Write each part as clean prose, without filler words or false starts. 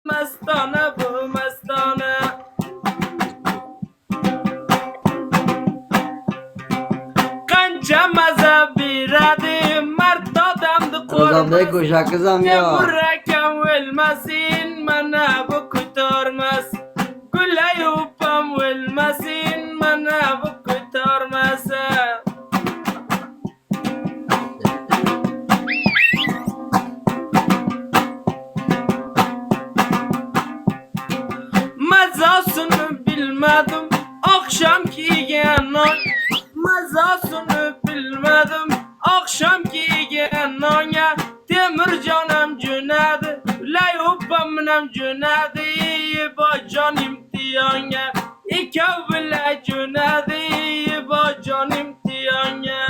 Mastona bu mastona. Qancha maza beradi mard odamni Ramazonda ko'sha qizam yo. Temur akam o'lmasin mana bu ko'tarmas. Gulay upam o'lmasin mana bu ko'tarmas. Mazasını bilmedim akşam kiygen non. Mazasını bilmedim akşam kiygen non ya. Temir canım cünedi lay upamnam cünedi bacan imtihan ya. İkav bile cünedi bacan imtihan ya.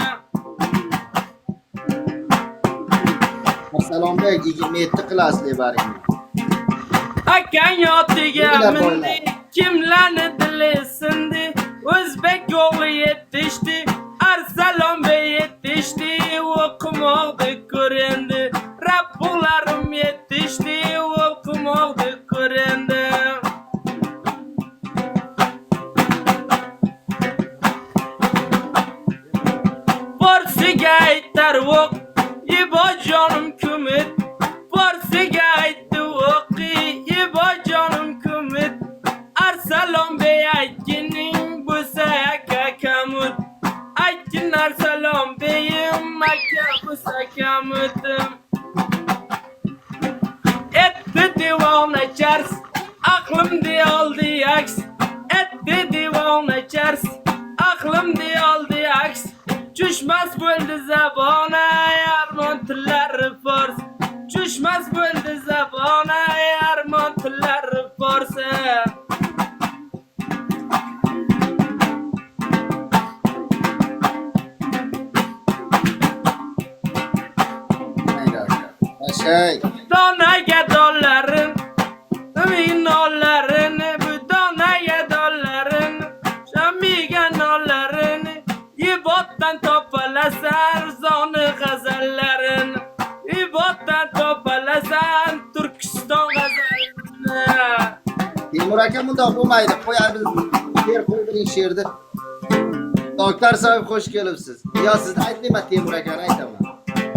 Salomda 27 klassli baring. Akan yotiga mindi kimlarni dili sindi. O'zbek o'g'li yetishdi Arsalon bey yetishdi o'qimoqni ko'rindi. Rabbularim yetishdi o'qimoqni ko'rindi. Borsiga aytar o'q ibo jonim kumit. Borsiga aytdi o'qi ibo jonim kumit. Arsalon bey aytgining bo'lsa aka kamut. Aytgin Arsalon beyim aka bo'lsa kamutim. Etdi divona chars aqlimni oldi aks. Etdi divona chars aqlimni oldi aks. Chushmas bo'ldi zabona armon tillari fors. Chushmas bo'ldi zabona armon tillari fors. Şey, Donaga dollarin uning nollarini bu donaga dollarin shamiga nollarini ibotdan topalasan zoni g'azallarin. Ibotdan topalasan Turkiston g'azalini. Temur aka bundoq bo'lmaydi. Qo'yar biz she'r qo'ydiring she'rni. Doktor sohib xush kelibsiz. Yo sizni aytmayman Temur akani aytaman.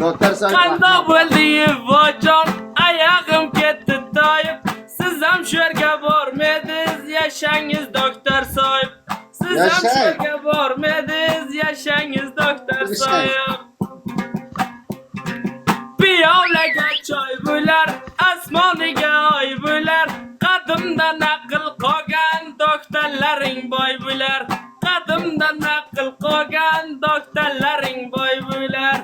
Doktor sohib. Qandoq bo'ldi vojon oyog'im ketdi toyib. Siz ham she'rga bormedingiz yashangiz doktor sohib. Siz ham Yashay. she'rga bormedingiz yashangiz doktor sohib. Piyolaga choy bo'lar, asmoniga oy bo'lar. Qadimdan aql qolgan doktorlaring boy bo'lar. Qadimdan aql qolgan doktorlaring boy bo'lar.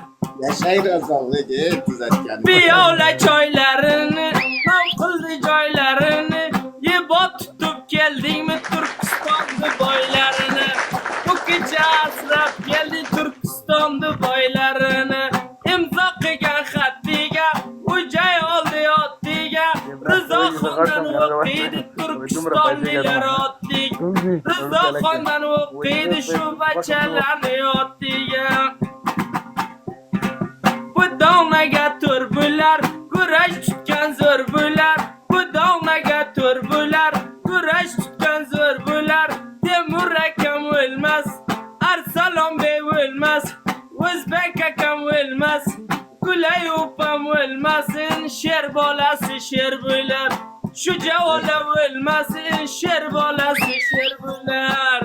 Yashay razoligi tuzatgan. Piyola choylarini, mavqildi joylarini, yebo tutib keldingmi Turkistonni boylarini. Bu kecha asrab keldi Turkistonni boylarini. Imzo qilgan xattiga, o'jay oldi yotdiga. Rizoxondan o'qiydi Turkistonni yaratdik. Rizoxondan o'qiydi shu bachalarni yotdiga. Bu donaga tur bular, kurash tutgan zo'r bular. Bu donaga tur bular, kurash tutgan zo'r bular. Temur akam o'lmas, Arsalon bey o'lmas, O'zbek akam o'lmas, Gulay upam o'lmasin, sher bolasi sher bo'lar. Shuja ola o'lmasin, sher bolasi sher bo'lar.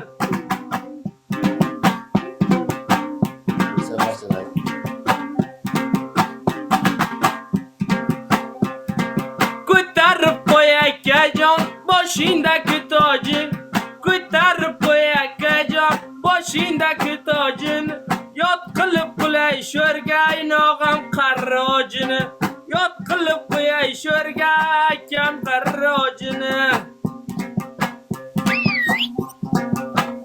Ko'tarib qo'y akajon boshingdagi tojin. Ko'tarib qo'y akajon boshingdagi tojin. Yot qilib qo'yay sho'rga inog'am qarrojini. Yot qilib qo'yay sho'rga akam qarrojini.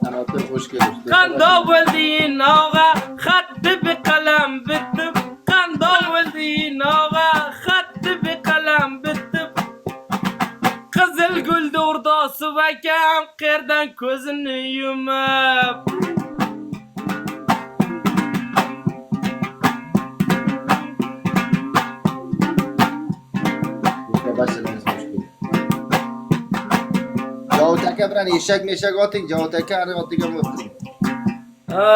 Anotir xush kelibsiz. Qandoq bo'ldi inog'a xatti bi qalam bitib. Qandoq bo'ldi inog'a xatti bi qalam bitib. Qizil gulni urdosi akam qerdan ko'zini yumib. Başladınız hoş geldin. aka bilan eshak meshak oting, Javod aka ani otiga o'tiring.